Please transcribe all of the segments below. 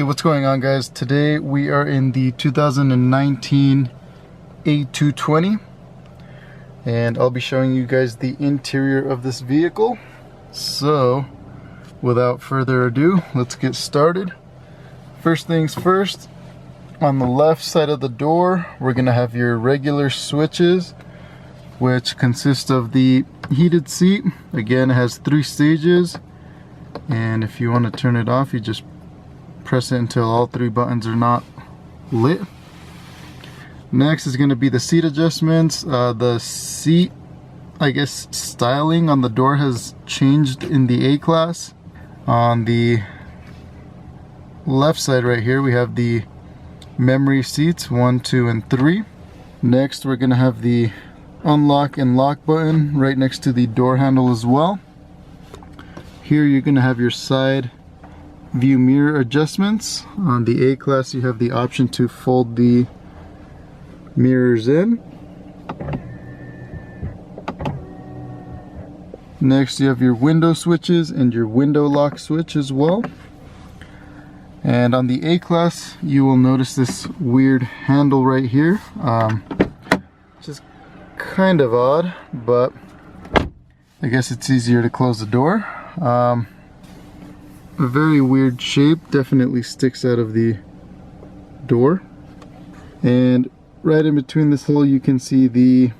Hey, what's going on, guys? Today we are in the 2019 A220 and I'll be showing you guys the interior of this vehicle. So without further ado, let's get started. First things first, on the left side of the door we're gonna have your regular switches, which consist of the heated seat. Again, it has 3 stages, and if you want to turn it off, you just press it until all 3 buttons are not lit. Next is going to be the seat adjustments. The seat, I guess, styling on the door has changed in the A-Class. On the left side right here we have the memory seats 1, 2, and 3. Next we're going to have the unlock and lock button right next to the door handle as well. Here you're going to have your side view mirror adjustments. On the A-Class you have the option to fold the mirrors in. Next you have your window switches and your window lock switch as well. And on the A-Class you will notice this weird handle right here, which is kind of odd, but I guess it's easier to close the door. A very weird shape, definitely sticks out of the door. And right in between this hole you can see the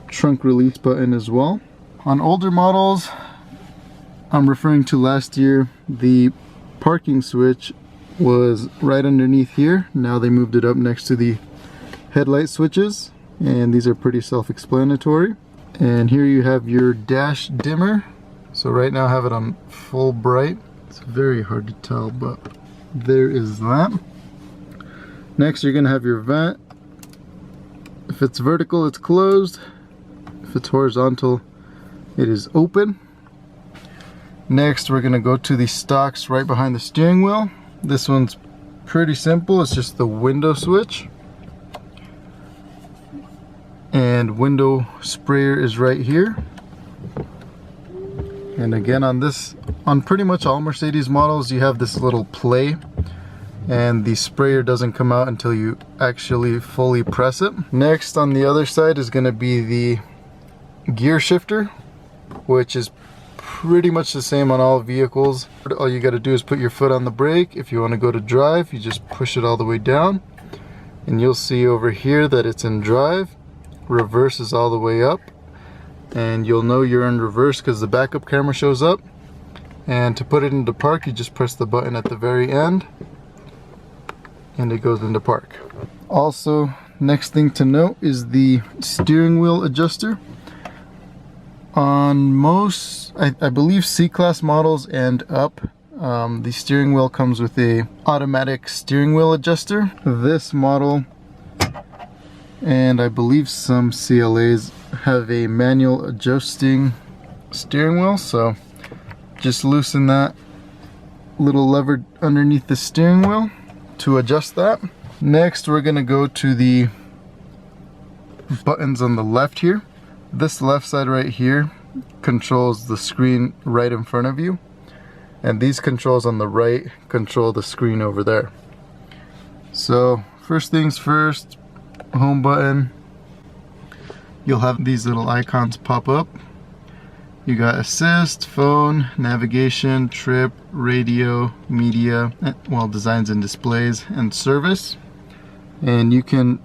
trunk release button as well. On older models, I'm referring to last year, the parking switch was right underneath here. Now they moved it up next to the headlight switches, and these are pretty self-explanatory. And here you have your dash dimmer. So right now I have it on full bright. It's very hard to tell, but there is that. Next you're going to have your vent. If it's vertical, it's closed. If it's horizontal, it is open. Next we're going to go to the stalks right behind the steering wheel. This one's pretty simple. It's just the window switch. And window sprayer is right here. And again, on pretty much all Mercedes models, you have this little play, and the sprayer doesn't come out until you actually fully press it. Next on the other side is going to be the gear shifter, which is pretty much the same on all vehicles. All you got to do is put your foot on the brake. If you want to go to drive, you just push it all the way down, and you'll see over here that it's in drive. Reverse is all the way up, and you'll know you're in reverse because the backup camera shows up. And to put it into park, you just press the button at the very end and it goes into park. Also, next thing to note is the steering wheel adjuster. On most, I believe C-Class models and up, the steering wheel comes with a automatic steering wheel adjuster. This model, and I believe some CLAs, have a manual adjusting steering wheel, so just loosen that little lever underneath the steering wheel to adjust that. Next we're going to go to the buttons on the left here. This left side right here controls the screen right in front of you, and these controls on the right control the screen over there. So first things first, home button. You'll have these little icons pop up. You got assist, phone, navigation, trip, radio, media, well, designs and displays, and service. And you can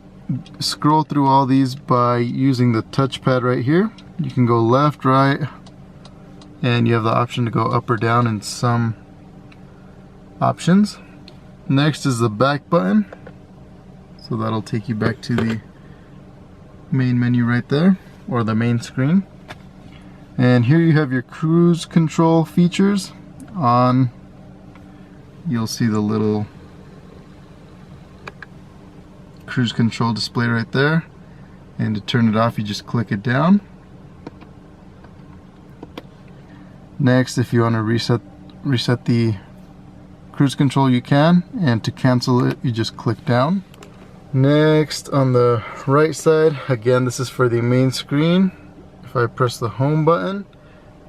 scroll through all these by using the touchpad right here. You can go left, right, and you have the option to go up or down in some options. Next is the back button. So that'll take you back to the main menu right there, or the main screen. And here you have your cruise control features. On, you'll see the little cruise control display right there. And to turn it off, you just click it down. Next, if you want to reset the cruise control, you can, and to cancel it, you just click down. Next, on the right side, again, this is for the main screen. If I press the home button,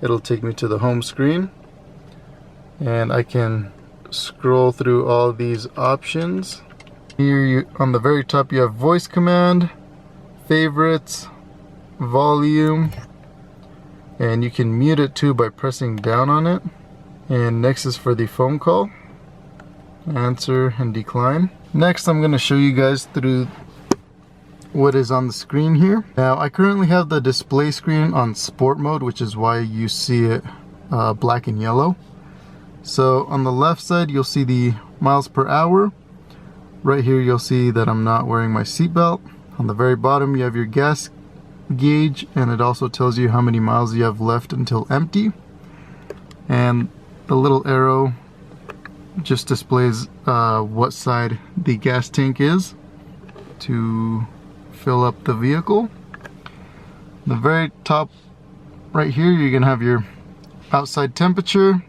it'll take me to the home screen, and I can scroll through all these options. Here on the very top you have voice command, favorites, volume, and you can mute it too by pressing down on it. And next is for the phone call, answer and decline. Next I'm going to show you guys through what is on the screen here. Now I currently have the display screen on sport mode, which is why you see it black and yellow. So on the left side you'll see the miles per hour. Right here you'll see that I'm not wearing my seatbelt. On the very bottom you have your gas gauge, and it also tells you how many miles you have left until empty. And the little arrow just displays what side the gas tank is to fill up the vehicle. The very top right here you're gonna have your outside temperature.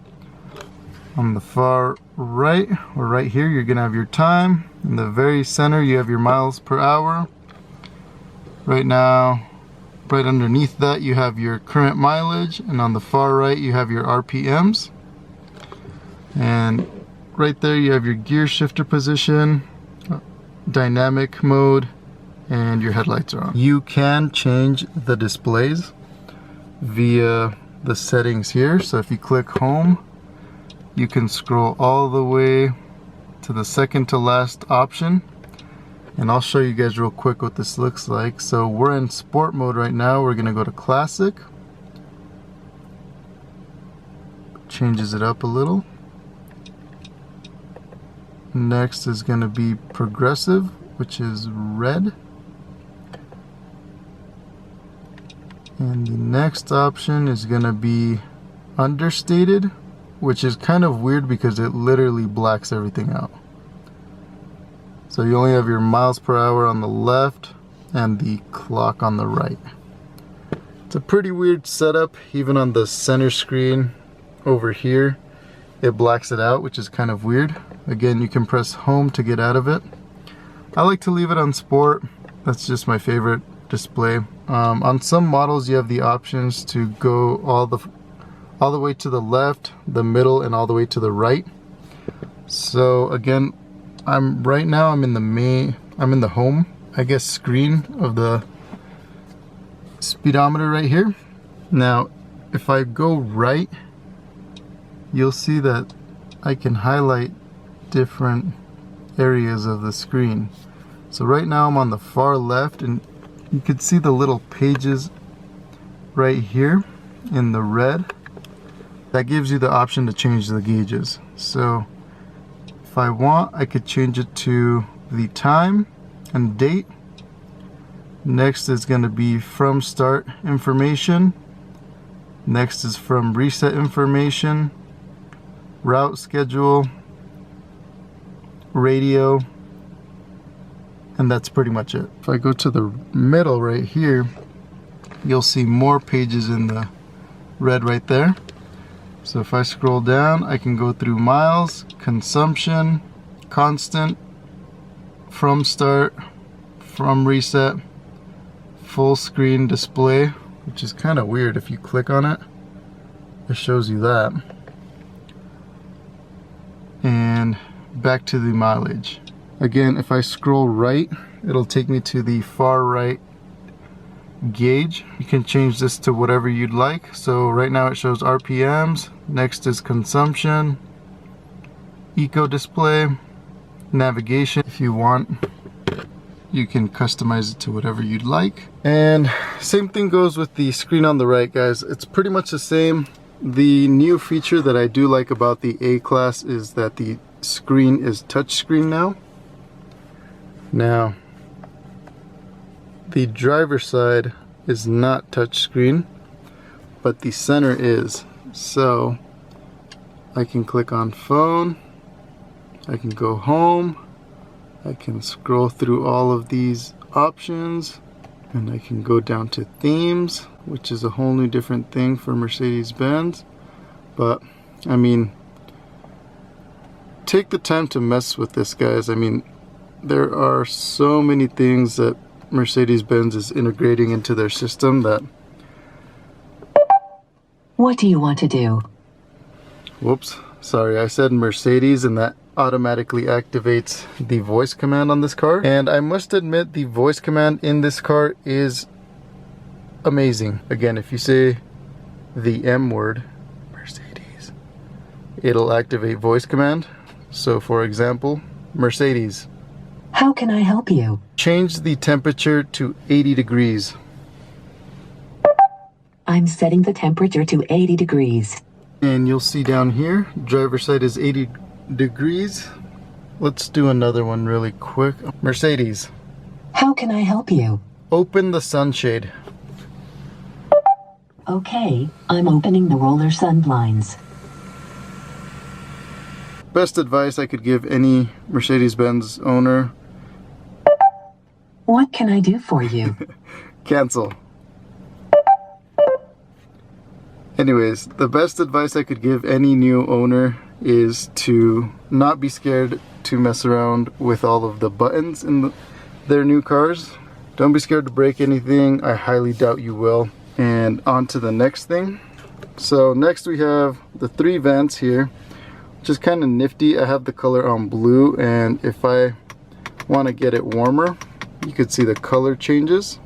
On the far right, or right here, you're gonna have your time. In the very center you have your miles per hour. Right now, right underneath that you have your current mileage, and on the far right you have your RPMs. And right there you have your gear shifter position, dynamic mode, and your headlights are on. You can change the displays via the settings here. So if you click home, you can scroll all the way to the second to last option, and I'll show you guys real quick what this looks like. So we're in sport mode right now. We're gonna go to classic. Changes it up a little. Next is gonna be progressive, which is red. And the next option is gonna be understated, which is kind of weird because it literally blacks everything out. So you only have your miles per hour on the left and the clock on the right. It's a pretty weird setup. Even on the center screen over here, it blacks it out, which is kind of weird. Again, you can press home to get out of it. I like to leave it on sport. That's just my favorite display. On some models you have the options to go all the way to the left, the middle, and all the way to the right. So again, right now I'm in the home, I guess, screen of the speedometer right here. Now if I go right, you'll see that I can highlight different areas of the screen. So right now I'm on the far left, and you can see the little pages right here in the red. That gives you the option to change the gauges. So if I want, I could change it to the time and date. Next is going to be from start information. Next is from reset information, route schedule, radio, and that's pretty much it. If I go to the middle right here, you'll see more pages in the red right there. So if I scroll down, I can go through miles, consumption, constant, from start, from reset, full screen display, which is kind of weird. If you click on it, it shows you that. And back to the mileage. Again, if I scroll right, it'll take me to the far right gauge. You can change this to whatever you'd like. So right now it shows RPMs. Next is consumption, eco display, navigation. If you want, you can customize it to whatever you'd like. And same thing goes with the screen on the right, guys. It's pretty much the same. The new feature that I do like about the A-Class is that the screen is touchscreen now. Now, the driver's side is not touchscreen, but the center is. So I can click on phone, I can go home, I can scroll through all of these options, and I can go down to themes, which is a whole new different thing for Mercedes Benz. But I mean, take the time to mess with this, guys. I mean, there are so many things that Mercedes Benz is integrating into their system that... What do you want to do? Whoops, Sorry, I said Mercedes, and that automatically activates the voice command on this car. And I must admit, the voice command in this car is amazing. Again, if you say the M word, Mercedes, it'll activate voice command. So for example, Mercedes, how can I help you? Change the temperature to 80 degrees. I'm setting the temperature to 80 degrees. And you'll see down here, driver's side is 80 degrees. Let's do another one really quick. Mercedes, how can I help you? Open the sunshade. Okay, I'm opening the roller sun blinds. Best advice I could give any Mercedes Benz owner. What can I do for you? Cancel. Anyways, the best advice I could give any new owner is to not be scared to mess around with all of the buttons in their new cars. Don't be scared to break anything. I highly doubt you will. And on to the next thing. So next we have the 3 vents here, which is kind of nifty. I have the color on blue, and if I want to get it warmer, you could see the color changes,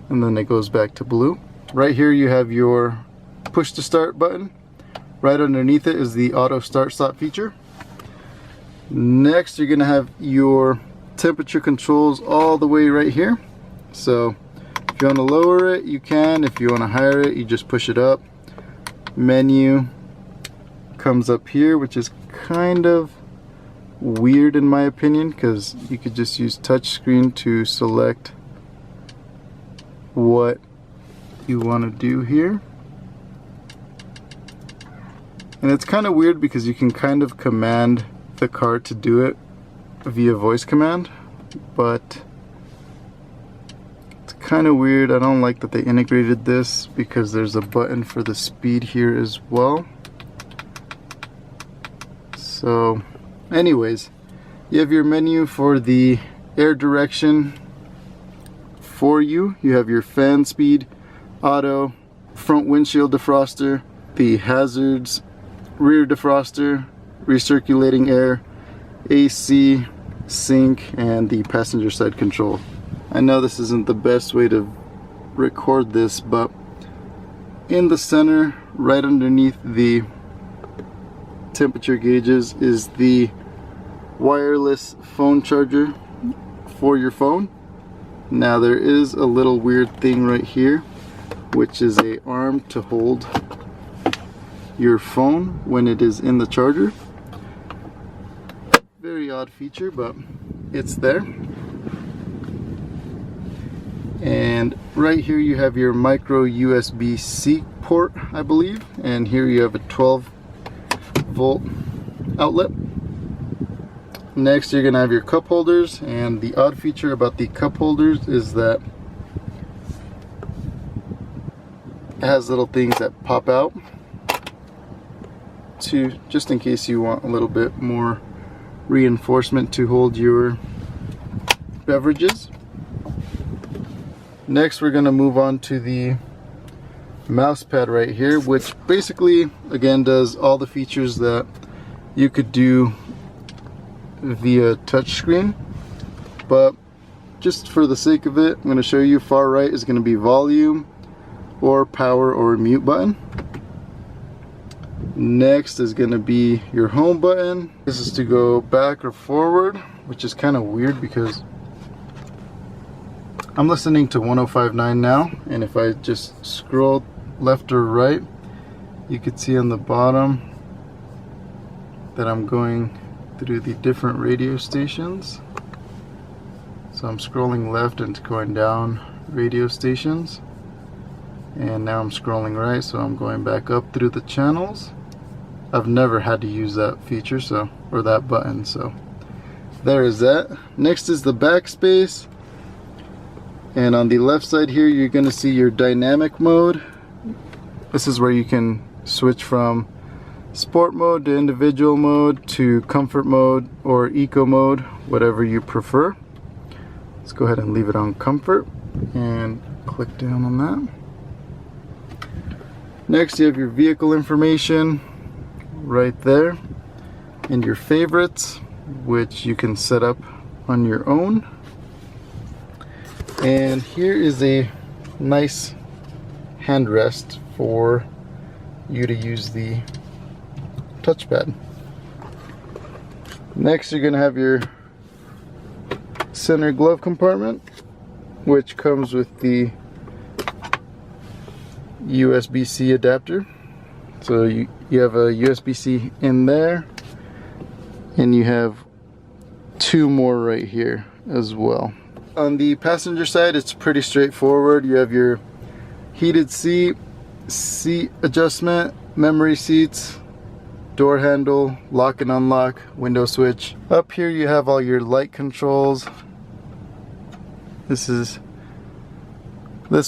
and then it goes back to blue. Right here you have your push to start button. Right underneath it is the auto start stop feature. Next you're gonna have your temperature controls all the way right here. So if you want to lower it, you can. If you want to higher it, you just push it up. Menu comes up here, which is kind of weird in my opinion, because you could just use touch screen to select what you want to do here. And it's kind of weird because you can kind of command the car to do it via voice command, but it's kind of weird. I don't like that they integrated this, because there's a button for the speed here as well. So anyways, you have your menu for the air direction for you. You have your fan speed, auto, front windshield defroster, the hazards, rear defroster, recirculating air, AC, sync, and the passenger side control. I know this isn't the best way to record this, but in the center, right underneath the temperature gauges, is the wireless phone charger for your phone. Now there is a little weird thing right here, which is a arm to hold your phone when it is in the charger. Very odd feature, but it's there. And right here you have your micro USB-C port, I believe, and here you have a 12-volt outlet. Next you're gonna have your cup holders, and the odd feature about the cup holders is that it has little things that pop out to, just in case you want a little bit more reinforcement to hold your beverages. Next we're going to move on to the mouse pad right here, which basically again does all the features that you could do via touchscreen, but just for the sake of it, I'm going to show you. Far right is going to be volume or power or mute button. Next is going to be your home button. This is to go back or forward, which is kind of weird because I'm listening to 105.9 now, and if I just scroll left or right, you can see on the bottom that I'm going through the different radio stations. So I'm scrolling left and it's going down radio stations, and now I'm scrolling right, so I'm going back up through the channels. I've never had to use that feature, so, or that button, so there is that. Next is the backspace, and on the left side here you're going to see your dynamic mode. This is where you can switch from sport mode to individual mode to comfort mode or eco mode, whatever you prefer. Let's go ahead and leave it on comfort and click down on that. Next you have your vehicle information right there. and your favorites, which you can set up on your own. And here is a nice handrest for you to use the touchpad. Next, you're going to have your center glove compartment, which comes with the USB-C adapter. So you have a USB-C in there, and you have two more right here as well. On the passenger side, it's pretty straightforward. You have your heated seat adjustment, memory seats, door handle, lock and unlock, window switch. Up here you have all your light controls. This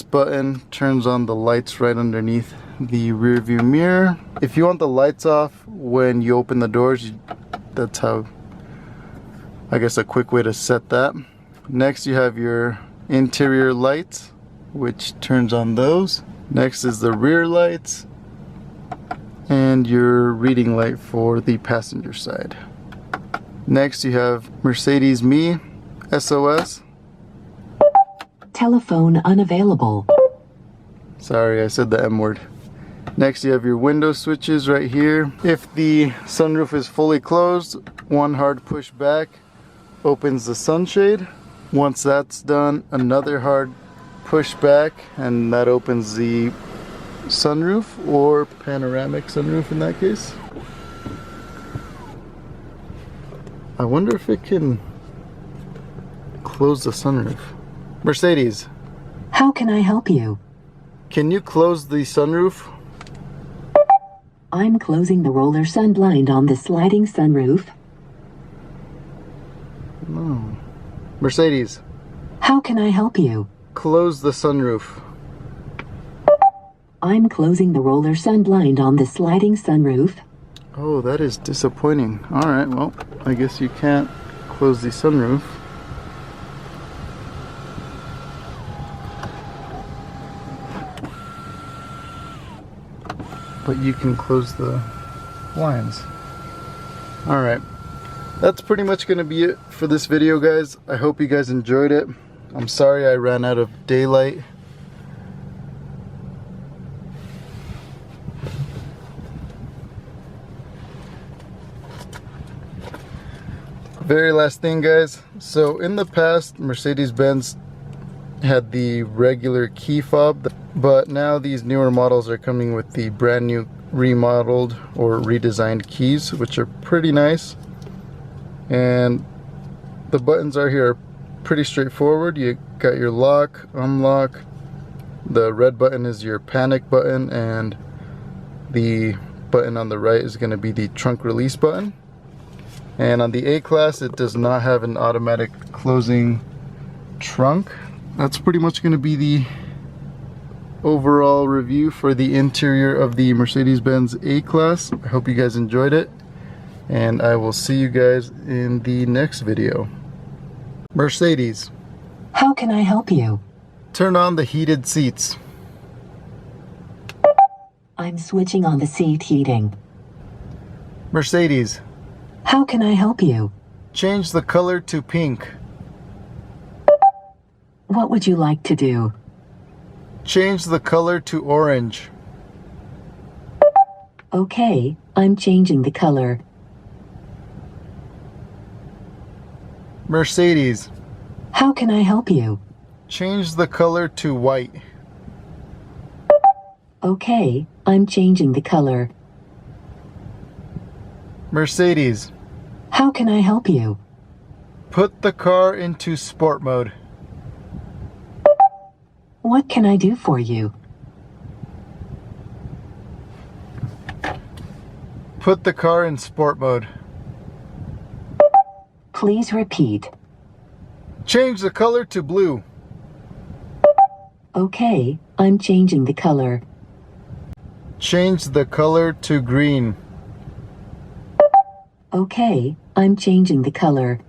button turns on the lights right underneath the rear view mirror. If you want the lights off when you open the doors, that's how, I guess, a quick way to set that. Next you have your interior lights, which turns on those. Next is the rear lights and your reading light for the passenger side. Next you have Mercedes Me SOS. Telephone unavailable. Sorry, I said the M word. Next you have your window switches right here. If the sunroof is fully closed, one hard push back opens the sunshade. Once that's done, another hard push back and that opens the sunroof, or panoramic sunroof in that case. I wonder if it can close the sunroof. Mercedes, How can I help you? can you close the sunroof? I'm closing the roller sun blind on the sliding sunroof. No. Mercedes, How can I help you? close the sunroof. I'm closing the roller sun blind on the sliding sunroof. Oh, that is disappointing. Alright, well, I guess you can't close the sunroof. But you can close the blinds. Alright, that's pretty much going to be it for this video, guys. I hope you guys enjoyed it. I'm sorry I ran out of daylight. Very last thing, guys. So in the past, Mercedes Benz had the regular key fob, but now these newer models are coming with the brand new remodeled or redesigned keys, which are pretty nice. And the buttons are here are pretty straightforward. You got your lock, unlock. The red button is your panic button, and the button on the right is going to be the trunk release button. And on the A-Class, it does not have an automatic closing trunk. That's pretty much going to be the overall review for the interior of the Mercedes Benz A-Class. I hope you guys enjoyed it, and I will see you guys in the next video. Mercedes, How can I help you? turn on the heated seats. I'm switching on the seat heating. Mercedes, How can I help you? change the color to pink. What would you like to do? Change the color to orange. Okay, I'm changing the color. Mercedes, How can I help you? change the color to white. Okay, I'm changing the color. Mercedes, How can I help you? put the car into sport mode. What can I do for you? Put the car in sport mode. Please repeat. Change the color to blue. Okay, I'm changing the color. Change the color to green. Okay, I'm changing the color.